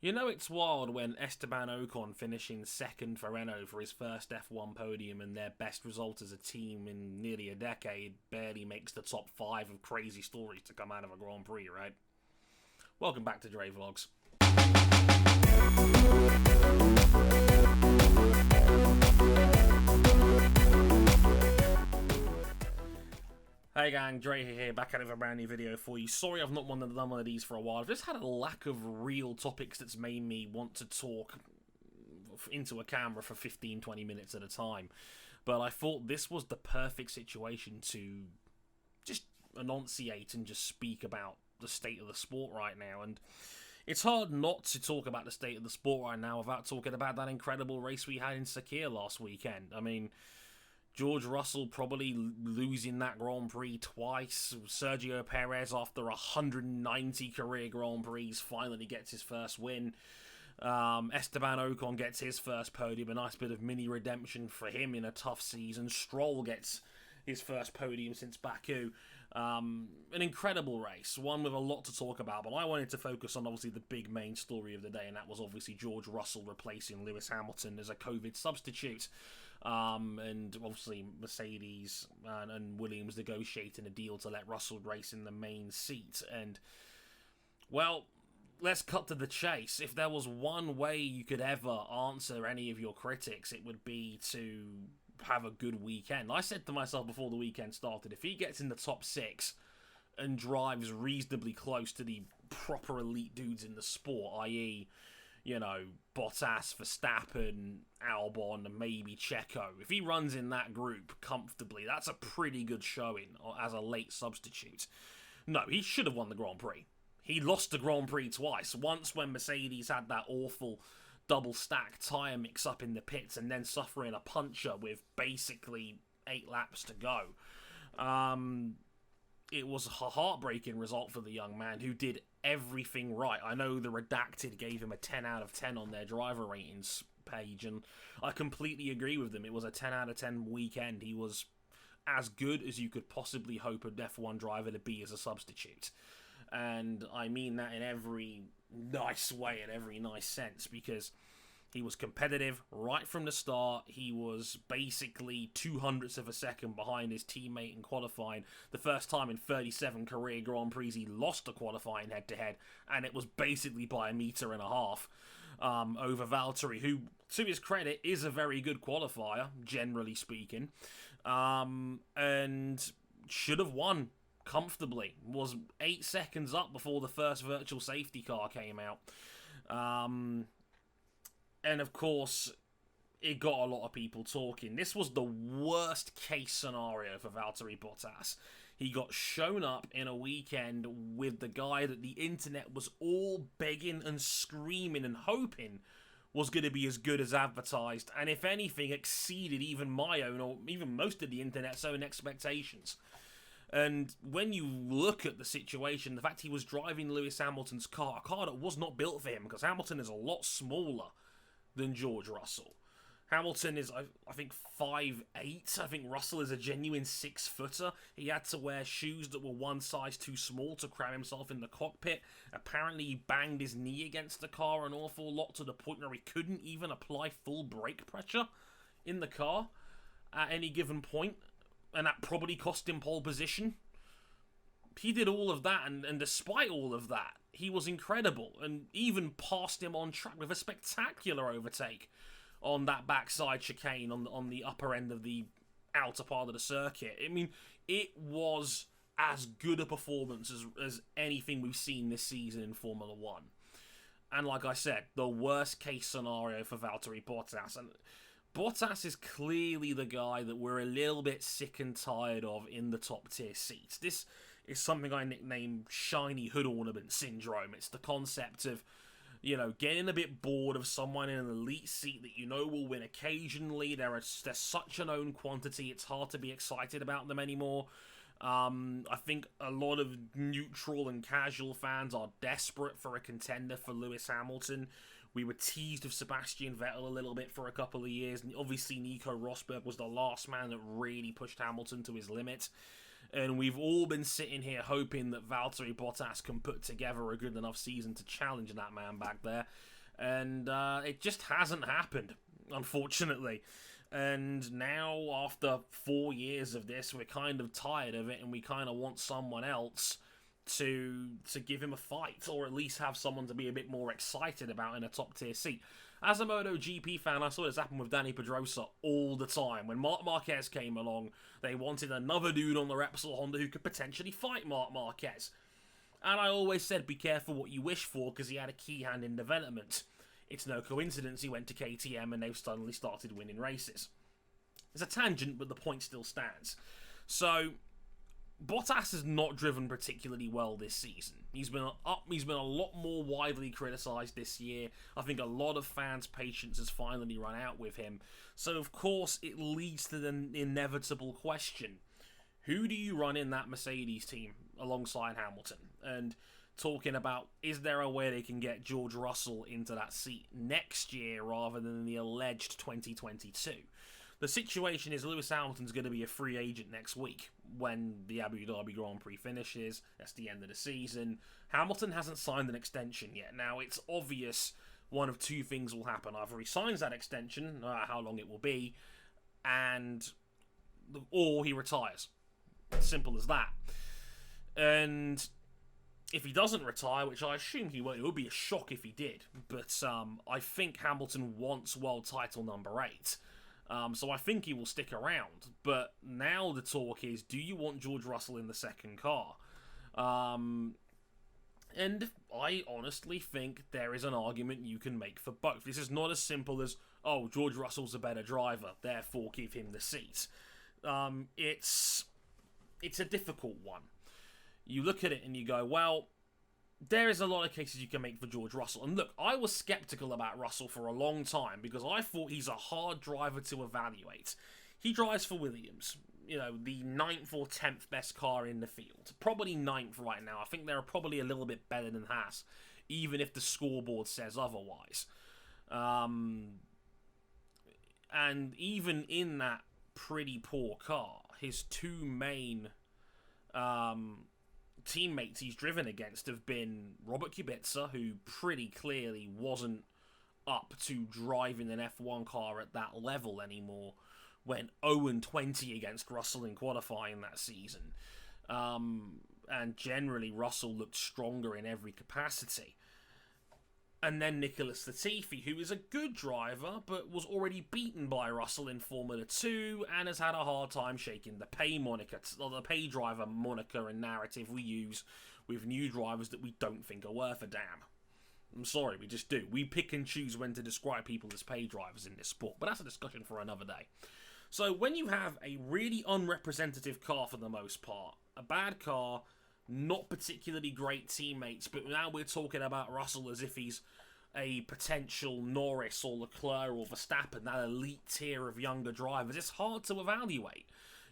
You know it's wild when Esteban Ocon finishing second for Renault for his first F1 podium and their best result as a team in nearly a decade barely makes the top 5 of crazy stories to come out of a Grand Prix, right? Welcome back to Dre Vlogs. Hey gang, Dre here, back out of a brand new video for you. Sorry I've not done one of these for a while. I've just had a lack of real topics that's made me want to talk into a camera for 15-20 minutes at a time. But I thought this was the perfect situation to just enunciate and just speak about the state of the sport right now. And it's hard not to talk about the state of the sport right now without talking about that incredible race we had in Sakhir last weekend. I mean, George Russell probably losing that Grand Prix twice. Sergio Perez, after 190 career Grand Prix, finally gets his first win. Esteban Ocon gets his first podium, a nice bit of mini redemption for him in a tough season. Stroll gets his first podium since Baku. An incredible race, one with a lot to talk about, but I wanted to focus on obviously the big main story of the day, and that was obviously George Russell replacing Lewis Hamilton as a COVID substitute. And obviously Mercedes and Williams negotiating a deal to let Russell race in the main seat. And, well, let's cut to the chase. If there was one way you could ever answer any of your critics, it would be to have a good weekend. I said to myself before the weekend started, if he gets in the top 6 and drives reasonably close to the proper elite dudes in the sport, i.e., you know, Bottas, Verstappen, Albon, and maybe Checo. If he runs in that group comfortably, that's a pretty good showing as a late substitute. No, he should have won the Grand Prix. He lost the Grand Prix twice. Once when Mercedes had that awful double-stack tyre mix-up in the pits and then suffering a puncture with basically 8 laps to go. It was a heartbreaking result for the young man who did everything right. I know the Redacted gave him a 10 out of 10 on their driver ratings page, and I completely agree with them. It was a 10 out of 10 weekend. He was as good as you could possibly hope an F1 driver to be as a substitute. And I mean that in every nice way, in every nice sense, because he was competitive right from the start. He was basically 0.02 of a second behind his teammate in qualifying. The first time in 37 career Grand Prix he lost a qualifying head-to-head, and it was basically by 1.5 meters over Valtteri, who, to his credit, is a very good qualifier, generally speaking, and should have won comfortably. Was 8 seconds up before the first virtual safety car came out. And of course, it got a lot of people talking. This was the worst case scenario for Valtteri Bottas. He got shown up in a weekend with the guy that the internet was all begging and screaming and hoping was going to be as good as advertised, and if anything, exceeded even my own, or even most of the internet's own expectations. And when you look at the situation, the fact he was driving Lewis Hamilton's car, a car that was not built for him, because Hamilton is a lot smaller than George Russell. Hamilton is, I think, 5'8". I think Russell is a genuine 6-footer. He had to wear shoes that were one size too small to cram himself in the cockpit. Apparently, he banged his knee against the car an awful lot to the point where he couldn't even apply full brake pressure in the car at any given point. And that probably cost him pole position. He did all of that, and despite all of that, he was incredible, and even passed him on track with a spectacular overtake on that backside chicane on the upper end of the outer part of the circuit. I mean, it was as good a performance as anything we've seen this season in Formula 1. And like I said, the worst case scenario for Valtteri Bottas. And Bottas is clearly the guy that we're a little bit sick and tired of in the top tier seats. This is something I nickname shiny hood ornament syndrome. It's the concept of, you know, getting a bit bored of someone in an elite seat that you know will win occasionally. They're such a known quantity, it's hard to be excited about them anymore. I think a lot of neutral and casual fans are desperate for a contender for Lewis Hamilton. We were teased with Sebastian Vettel a little bit for a couple of years. And obviously, Nico Rosberg was the last man that really pushed Hamilton to his limit. And we've all been sitting here hoping that Valtteri Bottas can put together a good enough season to challenge that man back there. And it just hasn't happened, unfortunately. And now, after 4 years of this, we're kind of tired of it, and we kind of want someone else to give him a fight, or at least have someone to be a bit more excited about in a top-tier seat. As a MotoGP fan, I saw this happen with Dani Pedrosa all the time. When Marc Marquez came along, they wanted another dude on the Repsol Honda who could potentially fight Marc Marquez. And I always said, be careful what you wish for, because he had a key hand in development. It's no coincidence he went to KTM and they've suddenly started winning races. It's a tangent, but the point still stands. So, Bottas has not driven particularly well this season. He's been a lot more widely criticised this year. I think a lot of fans' patience has finally run out with him. So, of course, it leads to the inevitable question. Who do you run in that Mercedes team alongside Hamilton? And talking about, is there a way they can get George Russell into that seat next year rather than the alleged 2022? The situation is Lewis Hamilton's going to be a free agent next week when the Abu Dhabi Grand Prix finishes. That's the end of the season. Hamilton hasn't signed an extension yet. Now, it's obvious one of two things will happen. Either he signs that extension, how long it will be, or he retires. Simple as that. And if he doesn't retire, which I assume he won't, it would be a shock if he did. But I think Hamilton wants world title number 8. So I think he will stick around. But now the talk is, do you want George Russell in the second car? And I honestly think there is an argument you can make for both. This is not as simple as, oh, George Russell's a better driver, therefore give him the seat. It's a difficult one. You look at it and you go, well, there is a lot of cases you can make for George Russell. And look, I was skeptical about Russell for a long time because I thought he's a hard driver to evaluate. He drives for Williams, the 9th or 10th best car in the field. Probably 9th right now. I think they're probably a little bit better than Haas, even if the scoreboard says otherwise. And even in that pretty poor car, his two main teammates he's driven against have been Robert Kubica, who pretty clearly wasn't up to driving an F1 car at that level anymore, went 0-20 against Russell in qualifying that season. And generally, Russell looked stronger in every capacity. And then Nicholas Latifi, who is a good driver, but was already beaten by Russell in Formula 2, and has had a hard time shaking the pay moniker, or the pay driver moniker and narrative we use with new drivers that we don't think are worth a damn. I'm sorry, we just do. We pick and choose when to describe people as pay drivers in this sport, but that's a discussion for another day. So when you have a really unrepresentative car for the most part, a bad car, not particularly great teammates, but now we're talking about Russell as if he's a potential Norris or Leclerc or Verstappen, that elite tier of younger drivers. It's hard to evaluate.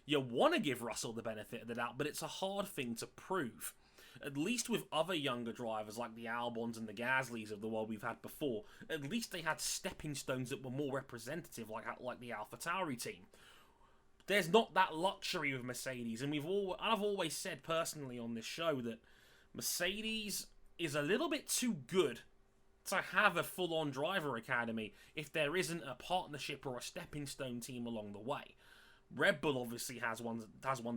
You want to give Russell the benefit of the doubt, but it's a hard thing to prove. At least with other younger drivers like the Albons and the Gasly's of the world we've had before, at least they had stepping stones that were more representative, like the AlphaTauri team. There's not that luxury with Mercedes, and I've always said personally on this show that Mercedes is a little bit too good to have a full-on driver academy if there isn't a partnership or a stepping stone team along the way. Red Bull obviously has one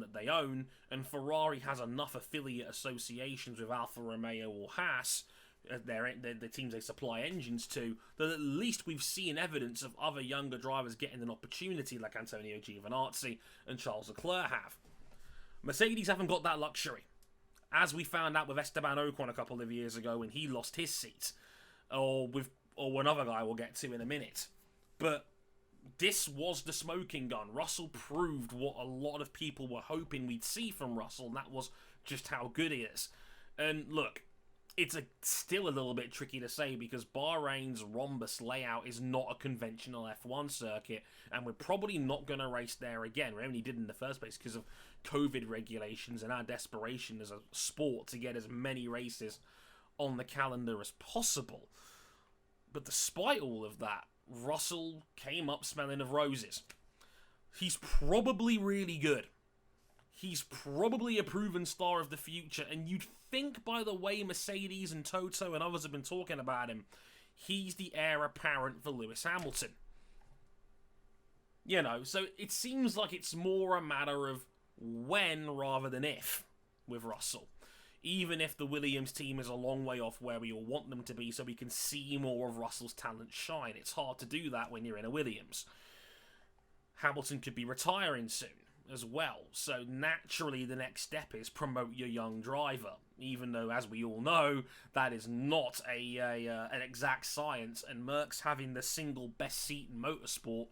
that they own, and Ferrari has enough affiliate associations with Alfa Romeo or Haas, the teams they supply engines to, that at least we've seen evidence of other younger drivers getting an opportunity like Antonio Giovinazzi and Charles Leclerc have. Mercedes haven't got that luxury, as we found out with Esteban Ocon a couple of years ago when he lost his seat, or another guy we'll get to in a minute. But this was the smoking gun. Russell proved what a lot of people were hoping we'd see from Russell, and that was just how good he is. And look, it's still a little bit tricky to say because Bahrain's rhombus layout is not a conventional F1 circuit, and we're probably not going to race there again. We only did in the first place because of COVID regulations and our desperation as a sport to get as many races on the calendar as possible. But despite all of that, Russell came up smelling of roses. He's probably really good. He's probably a proven star of the future, and you'd think by the way Mercedes and Toto and others have been talking about him, he's the heir apparent for Lewis Hamilton. So it seems like it's more a matter of when rather than if with Russell. Even if the Williams team is a long way off where we all want them to be, so we can see more of Russell's talent shine. It's hard to do that when you're in a Williams. Hamilton could be retiring soon as well, so naturally the next step is promote your young driver, even though, as we all know, that is not an exact science, and Merckx having the single best seat in motorsport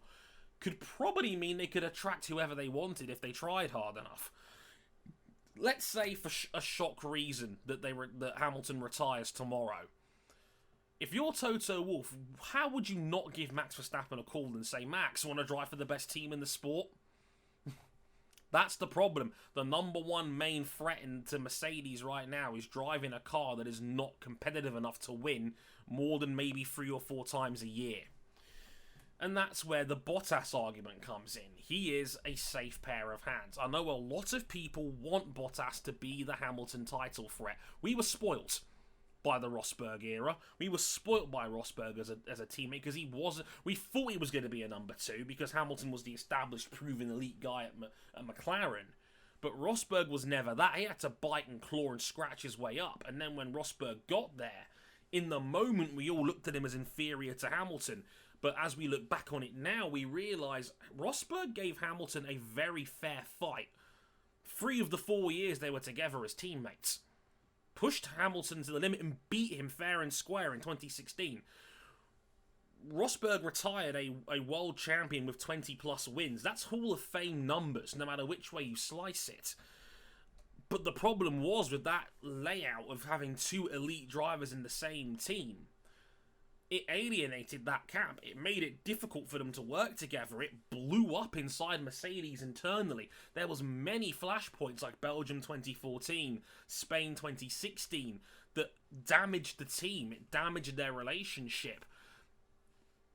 could probably mean they could attract whoever they wanted if they tried hard enough. Let's say for a shock reason that Hamilton retires tomorrow. If you're Toto Wolff, how would you not give Max Verstappen a call and say, Max, want to drive for the best team in the sport? That's the problem. The number one main threat to Mercedes right now is driving a car that is not competitive enough to win more than maybe 3 or 4 times a year. And that's where the Bottas argument comes in. He is a safe pair of hands. I know a lot of people want Bottas to be the Hamilton title threat. We were spoilt by the Rosberg era. We were spoilt by Rosberg as a teammate because we thought he was going to be a number 2 because Hamilton was the established, proven elite guy at McLaren. But Rosberg was never that. He had to bite and claw and scratch his way up. And then when Rosberg got there, in the moment we all looked at him as inferior to Hamilton. But as we look back on it now, we realise Rosberg gave Hamilton a very fair fight. 3 of the 4 years they were together as teammates. Pushed Hamilton to the limit and beat him fair and square in 2016. Rosberg retired a world champion with 20 plus wins. That's Hall of Fame numbers, no matter which way you slice it. But the problem was with that layout of having 2 elite drivers in the same team. It alienated that camp. It made it difficult for them to work together. It blew up inside Mercedes internally. There was many flashpoints like Belgium 2014, Spain 2016 that damaged the team. It damaged their relationship.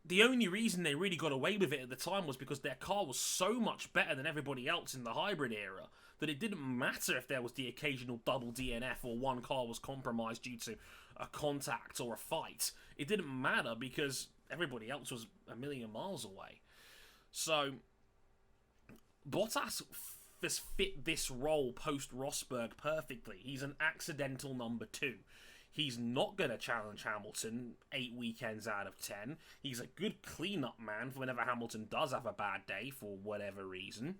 The only reason they really got away with it at the time was because their car was so much better than everybody else in the hybrid era that it didn't matter if there was the occasional double DNF or one car was compromised due to a contact or a fight. It didn't matter because everybody else was a million miles away. So Bottas has fit this role post-Rosberg perfectly. He's an accidental number 2. He's not going to challenge Hamilton 8 weekends out of 10. He's a good clean-up man for whenever Hamilton does have a bad day for whatever reason.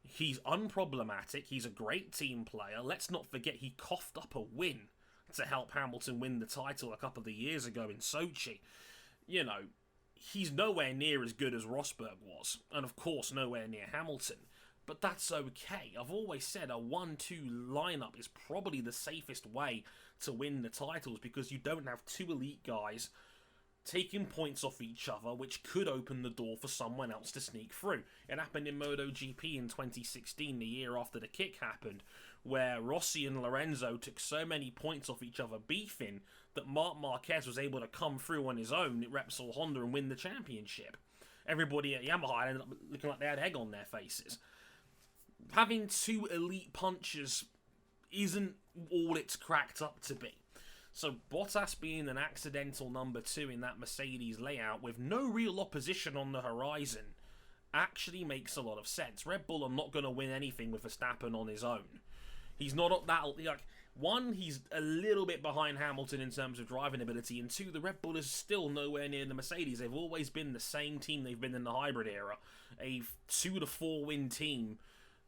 He's unproblematic. He's a great team player. Let's not forget he coughed up a win to help Hamilton win the title a couple of years ago in Sochi. He's nowhere near as good as Rosberg was. And of course, nowhere near Hamilton. But that's okay. I've always said a 1-2 lineup is probably the safest way to win the titles because you don't have 2 elite guys taking points off each other, which could open the door for someone else to sneak through. It happened in MotoGP in 2016, the year after the kick happened, where Rossi and Lorenzo took so many points off each other beefing that Marc Marquez was able to come through on his own at Repsol Honda and win the championship. Everybody at Yamaha ended up looking like they had egg on their faces. Having 2 elite punchers isn't all it's cracked up to be. So Bottas being an accidental number 2 in that Mercedes layout with no real opposition on the horizon actually makes a lot of sense. Red Bull are not going to win anything with Verstappen on his own. He's not that, one, he's a little bit behind Hamilton in terms of driving ability, and 2, the Red Bull is still nowhere near the Mercedes. They've always been the same team they've been in the hybrid era, a 2 to 4 win team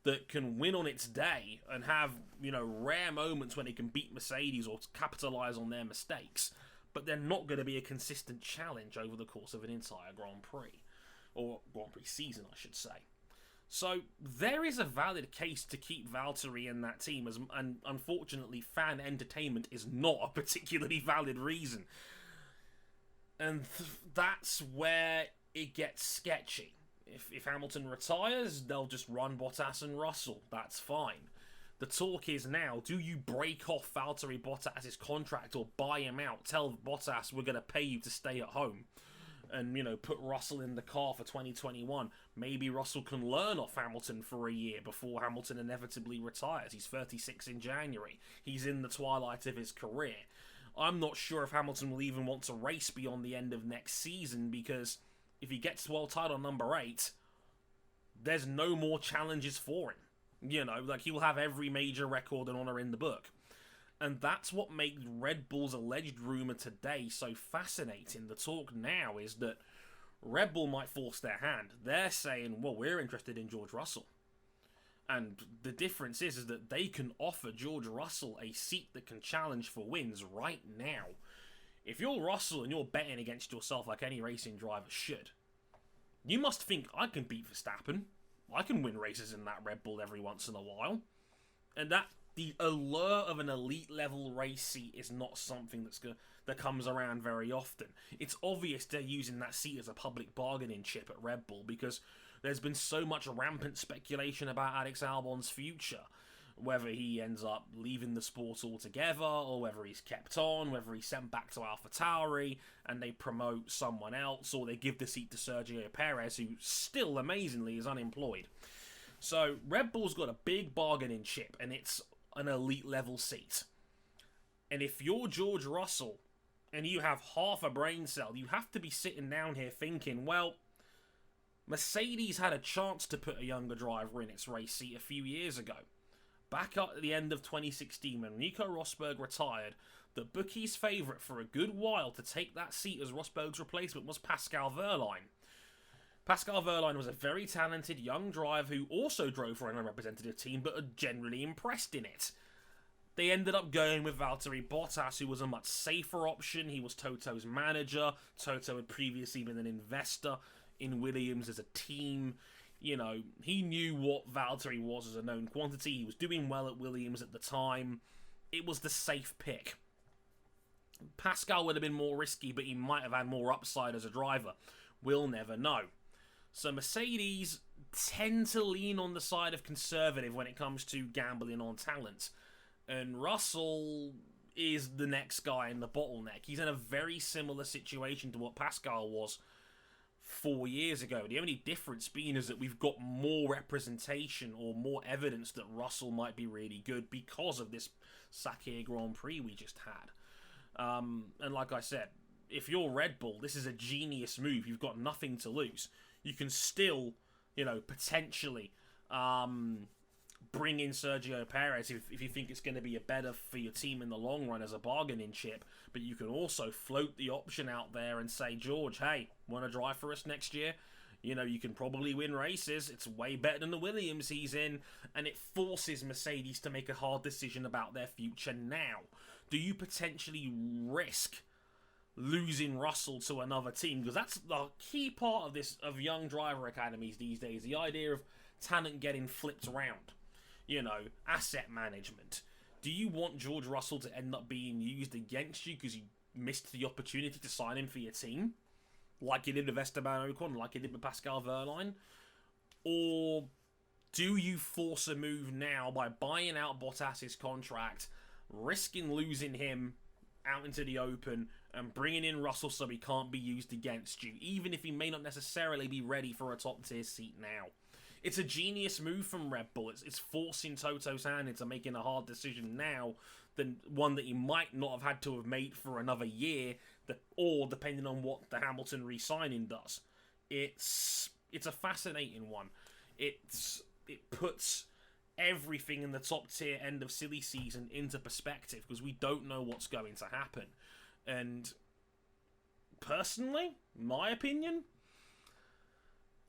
that can win on its day and have, rare moments when it can beat Mercedes or capitalise on their mistakes. But they're not going to be a consistent challenge over the course of an entire Grand Prix. Or Grand Prix season, I should say. So there is a valid case to keep Valtteri in that team, and unfortunately fan entertainment is not a particularly valid reason. And that's where it gets sketchy. If Hamilton retires, they'll just run Bottas and Russell. That's fine. The talk is now, do you break off Valtteri Bottas' contract or buy him out? Tell Bottas we're going to pay you to stay at home. And, put Russell in the car for 2021. Maybe Russell can learn off Hamilton for a year before Hamilton inevitably retires. He's 36 in January. He's in the twilight of his career. I'm not sure if Hamilton will even want to race beyond the end of next season, because if he gets world title number 8, there's no more challenges for him. You know, like, he will have every major record and honour in the book. And that's what makes Red Bull's alleged rumour today so fascinating. The talk now is that Red Bull might force their hand. They're saying, well, we're interested in George Russell. And the difference is that they can offer George Russell a seat that can challenge for wins right now. If you're Russell and you're betting against yourself like any racing driver should, you must think, I can beat Verstappen. I can win races in that Red Bull every once in a while. And that the allure of an elite level race seat is not something that comes around very often. It's obvious they're using that seat as a public bargaining chip at Red Bull, because there's been so much rampant speculation about Alex Albon's future. Whether he ends up leaving the sport altogether, or whether he's kept on, whether he's sent back to AlphaTauri and they promote someone else, or they give the seat to Sergio Perez, who still, amazingly, is unemployed. So Red Bull's got a big bargaining chip, and it's an elite level seat. And if you're George Russell and you have half a brain cell, you have to be sitting down here thinking, well, Mercedes had a chance to put a younger driver in its race seat a few years ago. Back at the end of 2016, when Nico Rosberg retired, the bookies' favourite for a good while to take that seat as Rosberg's replacement was Pascal Wehrlein. Pascal Wehrlein was a very talented young driver who also drove for an unrepresentative team, but had generally impressed in it. They ended up going with Valtteri Bottas, who was a much safer option. He was Toto's manager. Toto had previously been an investor in Williams as a team. You know, he knew what Valtteri was as a known quantity. He was doing well at Williams at the time. It was the safe pick. Pascal would have been more risky, but he might have had more upside as a driver. We'll never know. So Mercedes tend to lean on the side of conservative when it comes to gambling on talent. And Russell is the next guy in the bottleneck. He's in a very similar situation to what Pascal was 4 years ago. The only difference being is that we've got more representation or more evidence that Russell might be really good because of this Sakhir Grand Prix we just had. And like I said, if you're Red Bull, this is a genius move. You've got nothing to lose. You can still, you know, potentially bring in Sergio Perez if you think it's going to be a better for your team in the long run as a bargaining chip. But you can also float the option out there and say, George, hey, want to drive for us next year? You know, you can probably win races. It's way better than the Williams he's in. And it forces Mercedes to make a hard decision about their future now. Do you potentially risk losing Russell to another team? Because that's the key part of this, of young driver academies these days. The idea of talent getting flipped around. You know, asset management. Do you want George Russell to end up being used against you because you missed the opportunity to sign him for your team? Like you did with Esteban Ocon, like you did with Pascal Wehrlein? Or do you force a move now by buying out Bottas' contract, risking losing him out into the open, and bringing in Russell so he can't be used against you, even if he may not necessarily be ready for a top-tier seat now? It's a genius move from Red Bull. It's forcing Toto's hand into making a hard decision now than one that he might not have had to have made for another year, or depending on what the Hamilton re-signing does. It's a fascinating one. It puts everything in the top tier end of silly season into perspective, because we don't know what's going to happen. And personally, my opinion,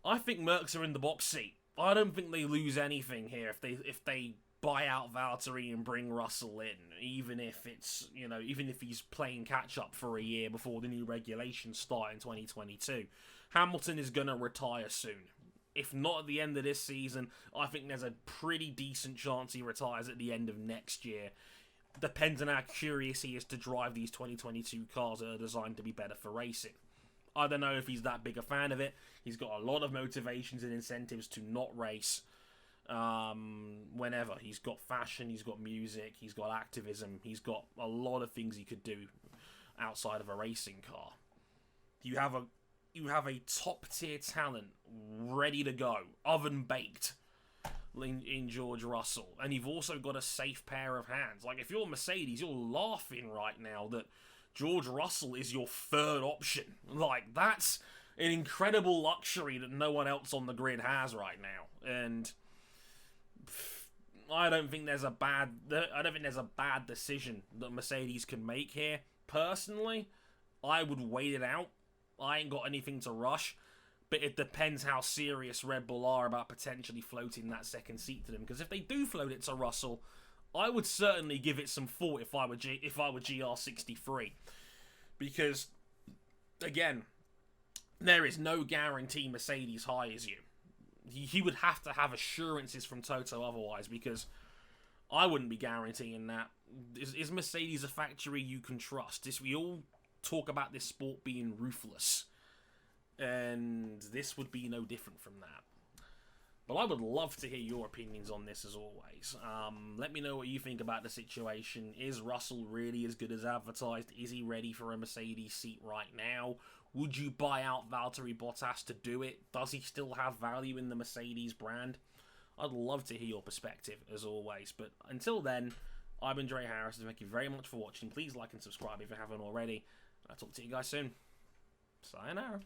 I think Mercs are in the box seat. I don't think they lose anything here if they buy out Valtteri and bring Russell in, even if it's, you know, even if he's playing catch up for a year before the new regulations start in 2022. Hamilton is going to retire soon. If not at the end of this season, I think there's a pretty decent chance he retires at the end of next year. Depends on how curious he is to drive these 2022 cars that are designed to be better for racing. I don't know if he's that big a fan of it. He's got a lot of motivations and incentives to not race whenever. He's got fashion, he's got music, he's got activism, he's got a lot of things he could do outside of a racing car. You have a top tier talent ready to go, oven baked. in George Russell, and you've also got a safe pair of hands. Like, if you're Mercedes, you're laughing right now that George Russell is your third option. Like, that's an incredible luxury that no one else on the grid has right now. And I don't think there's a bad decision that Mercedes can make here. Personally, I would wait it out. I ain't got anything to rush, but it depends how serious Red Bull are about potentially floating that second seat to them. Because if they do float it to Russell, I would certainly give it some thought if I were GR63. Because, again, there is no guarantee Mercedes hires you. He would have to have assurances from Toto otherwise, because I wouldn't be guaranteeing that. Is Mercedes a factory you can trust? We all talk about this sport being ruthless, and this would be no different from that. But I would love to hear your opinions on this as always. Let me know what you think about the situation. Is Russell really as good as advertised? Is he ready for a Mercedes seat right now? Would you buy out Valtteri Bottas to do it? Does he still have value in the Mercedes brand? I'd love to hear your perspective as always. But until then, I've been Dre Harris. Thank you very much for watching. Please like and subscribe if you haven't already. I'll talk to you guys soon. Sayonara.